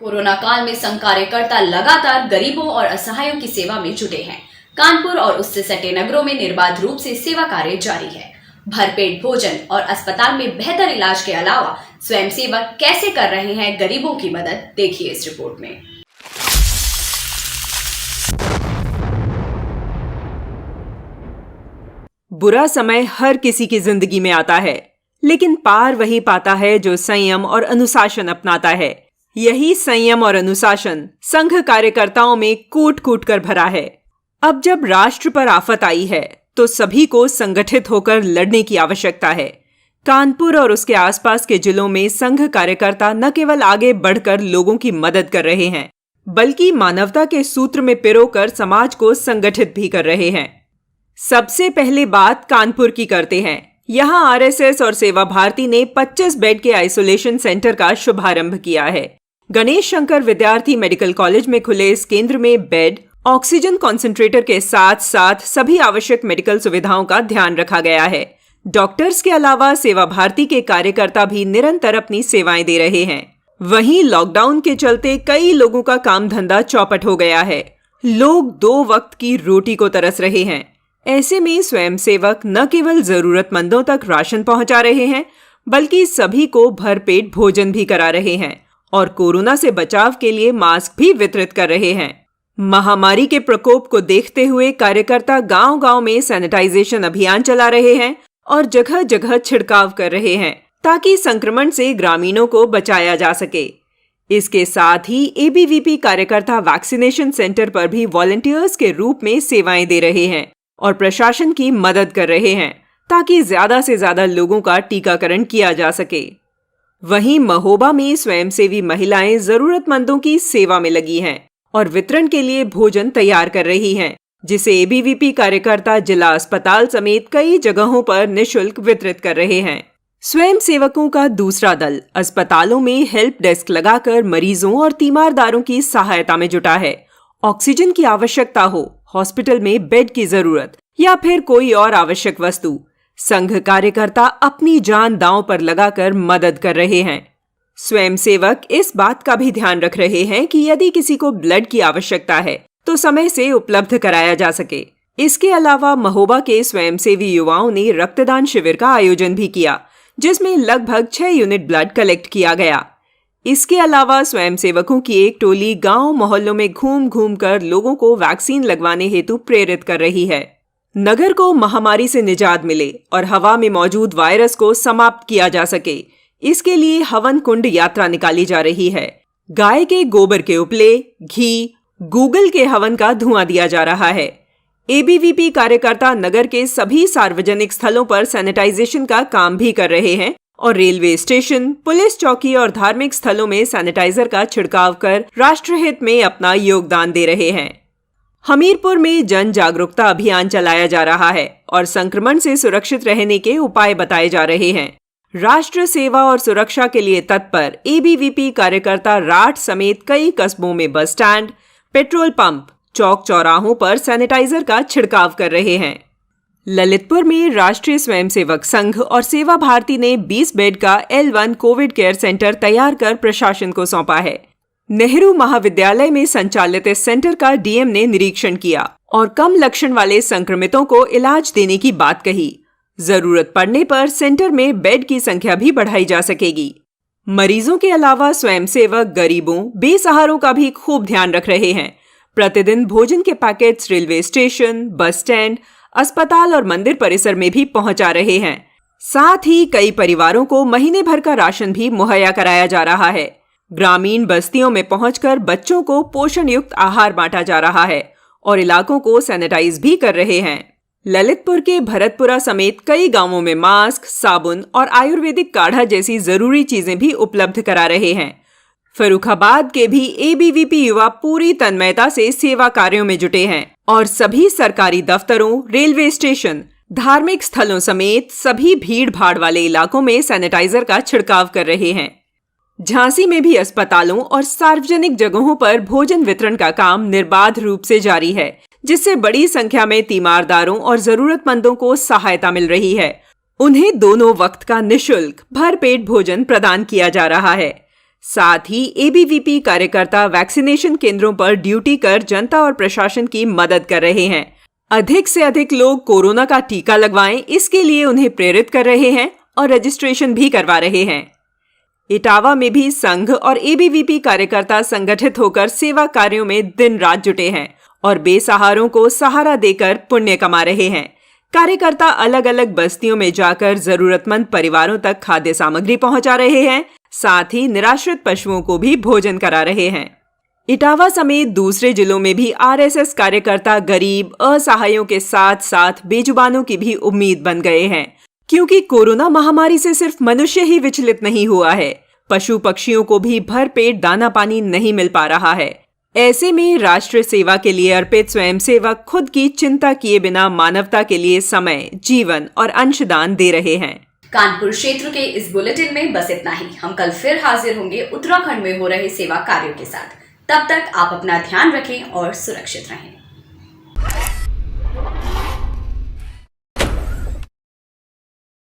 Corona काल में संघ कार्यकर्ता लगातार गरीबों और असहायों की सेवा में जुटे हैं। कानपुर और उससे सटे नगरों में निर्बाध रूप से सेवा कार्य जारी है। भरपेट भोजन और अस्पताल में बेहतर इलाज के अलावा स्वयंसेवक कैसे कर रहे हैं गरीबों की मदद, देखिए इस रिपोर्ट में। बुरा समय हर किसी की जिंदगी में आता है, लेकिन पार वही पाता है जो संयम और अनुशासन अपनाता है। यही संयम और अनुशासन संघ कार्यकर्ताओं में कूट कूट कर भरा है। अब जब राष्ट्र पर आफत आई है तो सभी को संगठित होकर लड़ने की आवश्यकता है। कानपुर और उसके आसपास के जिलों में संघ कार्यकर्ता न केवल आगे बढ़कर लोगों की मदद कर रहे हैं, बल्कि मानवता के सूत्र में पिरोकर समाज को संगठित भी कर रहे हैं। सबसे पहले बात कानपुर की करते हैं। यहां आरएसएस और सेवा भारती ने 25 बेड के आइसोलेशन सेंटर का शुभारंभ किया है। गणेश शंकर विद्यार्थी मेडिकल कॉलेज में खुले इस केंद्र में बेड, ऑक्सीजन कॉन्सेंट्रेटर के साथ साथ सभी आवश्यक मेडिकल सुविधाओं का ध्यान रखा गया है। डॉक्टर्स के अलावा सेवा भारती के कार्यकर्ता भी निरंतर अपनी सेवाएं दे रहे हैं। वहीं लॉकडाउन के चलते कई लोगों का काम धंधा चौपट हो गया है। लोग 2 वक्त की रोटी को तरस रहे हैं। ऐसे में स्वयंसेवक न केवल जरूरतमंदों तक राशन पहुंचा रहे हैं, बल्कि सभी को भरपेट भोजन भी करा रहे हैं और कोरोना से बचाव के लिए मास्क भी वितरित कर रहे हैं। महामारी के प्रकोप को देखते हुए कार्यकर्ता गांव-गांव में सैनिटाइजेशन अभियान चला रहे हैं और जगह जगह छिड़काव कर रहे हैं ताकि संक्रमण से ग्रामीणों को बचाया जा सके। इसके साथ ही एबीवीपी कार्यकर्ता वैक्सीनेशन सेंटर पर भी वॉलंटियर्स के रूप में सेवाएं दे रहे हैं और प्रशासन की मदद कर रहे हैं ताकि ज्यादा से ज्यादा लोगों का टीकाकरण किया जा सके। वहीं महोबा में स्वयंसेवी महिलाएं जरूरतमंदों की सेवा में लगी हैं और वितरण के लिए भोजन तैयार कर रही हैं, जिसे एबीवीपी कार्यकर्ता जिला अस्पताल समेत कई जगहों पर निःशुल्क वितरित कर रहे हैं। स्वयंसेवकों का दूसरा दल अस्पतालों में हेल्प डेस्क लगाकर मरीजों और तीमारदारों की सहायता में जुटा है। ऑक्सीजन की आवश्यकता हो, हॉस्पिटल में बेड की जरूरत या फिर कोई और आवश्यक वस्तु, संघ कार्यकर्ता अपनी जान दांव पर लगाकर मदद कर रहे हैं। स्वयंसेवक इस बात का भी ध्यान रख रहे हैं कि यदि किसी को ब्लड की आवश्यकता है तो समय से उपलब्ध कराया जा सके। इसके अलावा महोबा के स्वयंसेवी युवाओं ने रक्तदान शिविर का आयोजन भी किया, जिसमें लगभग 6 यूनिट ब्लड कलेक्ट किया गया। इसके अलावा स्वयंसेवकों की एक टोली गांव मोहल्लों में घूम घूम कर लोगों को वैक्सीन लगवाने हेतु प्रेरित कर रही है। नगर को महामारी से निजात मिले और हवा में मौजूद वायरस को समाप्त किया जा सके, इसके लिए हवन कुंड यात्रा निकाली जा रही है। गाय के गोबर के उपले, घी, गूगल के हवन का धुआं दिया जा रहा है। एबीवीपी कार्यकर्ता नगर के सभी सार्वजनिक स्थलों पर सैनिटाइजेशन का काम भी कर रहे हैं और रेलवे स्टेशन, पुलिस चौकी और धार्मिक स्थलों में सैनिटाइजर का छिड़काव कर राष्ट्रहित में अपना योगदान दे रहे हैं। हमीरपुर में जन जागरूकता अभियान चलाया जा रहा है और संक्रमण से सुरक्षित रहने के उपाय बताए जा रहे हैं। राष्ट्र सेवा और सुरक्षा के लिए तत्पर एबीवीपी कार्यकर्ता राठ समेत कई कस्बों में बस स्टैंड, पेट्रोल पंप, चौक चौराहों पर सैनिटाइजर का छिड़काव कर रहे हैं। ललितपुर में राष्ट्रीय स्वयंसेवक संघ और सेवा भारती ने 20 बेड का L1 कोविड केयर सेंटर तैयार कर प्रशासन को सौंपा है। नेहरू महाविद्यालय में संचालित इस सेंटर का डीएम ने निरीक्षण किया और कम लक्षण वाले संक्रमितों को इलाज देने की बात कही। जरूरत पड़ने पर सेंटर में बेड की संख्या भी बढ़ाई जा सकेगी। मरीजों के अलावा स्वयंसेवक गरीबों, बेसहारों का भी खूब ध्यान रख रहे हैं। प्रतिदिन भोजन के packets railway station, bus stand, अस्पताल और मंदिर परिसर में भी पहुंचा रहे हैं। साथ ही कई परिवारों को महीने भर का राशन भी मुहैया कराया जा रहा है। ग्रामीण बस्तियों में पहुंचकर बच्चों को पोषण युक्त आहार बांटा जा रहा है और इलाकों को सैनिटाइज भी कर रहे हैं। ललितपुर के भरतपुरा समेत कई गांवों में मास्क, साबुन और आयुर्वेदिक काढ़ा जैसी जरूरी चीजें भी उपलब्ध करा रहे हैं। फर्रुखाबाद के भी एबीवीपी युवा पूरी तन्मयता से सेवा कार्यों में जुटे हैं और सभी सरकारी दफ्तरों, रेलवे स्टेशन, धार्मिक स्थलों समेत सभी भीड़ भाड़ वाले इलाकों में सैनिटाइजर का छिड़काव कर रहे हैं। झांसी में भी अस्पतालों और सार्वजनिक जगहों पर भोजन वितरण का काम निर्बाध रूप से जारी है, जिससे बड़ी संख्या में तीमारदारों और जरूरतमंदों को सहायता मिल रही है। उन्हें दोनों वक्त का निःशुल्क भरपेट भोजन प्रदान किया जा रहा है। साथ ही एबीवीपी कार्यकर्ता वैक्सीनेशन केंद्रों पर ड्यूटी कर जनता और प्रशासन की मदद कर रहे हैं। अधिक से अधिक लोग कोरोना का टीका लगवाएं, इसके लिए उन्हें प्रेरित कर रहे हैं और रजिस्ट्रेशन भी करवा रहे हैं। इटावा में भी संघ और एबीवीपी कार्यकर्ता संगठित होकर सेवा कार्यों में दिन रात जुटे हैं और बेसहारों को सहारा देकर पुण्य कमा रहे हैं। कार्यकर्ता अलग अलग बस्तियों में जाकर जरूरतमंद परिवारों तक खाद्य सामग्री पहुंचा रहे हैं, साथ ही निराश्रित पशुओं को भी भोजन करा रहे हैं। इटावा समेत दूसरे जिलों में भी आरएसएस कार्यकर्ता गरीब असहायों के साथ साथ बेजुबानों की भी उम्मीद बन गए हैं, क्योंकि कोरोना महामारी से सिर्फ मनुष्य ही विचलित नहीं हुआ है, पशु पक्षियों को भी भरपेट दाना पानी नहीं मिल पा रहा है। ऐसे में राष्ट्र सेवा के लिए अर्पित स्वयंसेवक खुद की चिंता किए बिना मानवता के लिए समय, जीवन और अंशदान दे रहे हैं। कानपुर क्षेत्र के इस बुलेटिन में बस इतना ही। हम कल फिर हाजिर होंगे उत्तराखंड में हो रहे सेवा कार्यों के साथ। तब तक आप अपना ध्यान रखें और सुरक्षित रहें।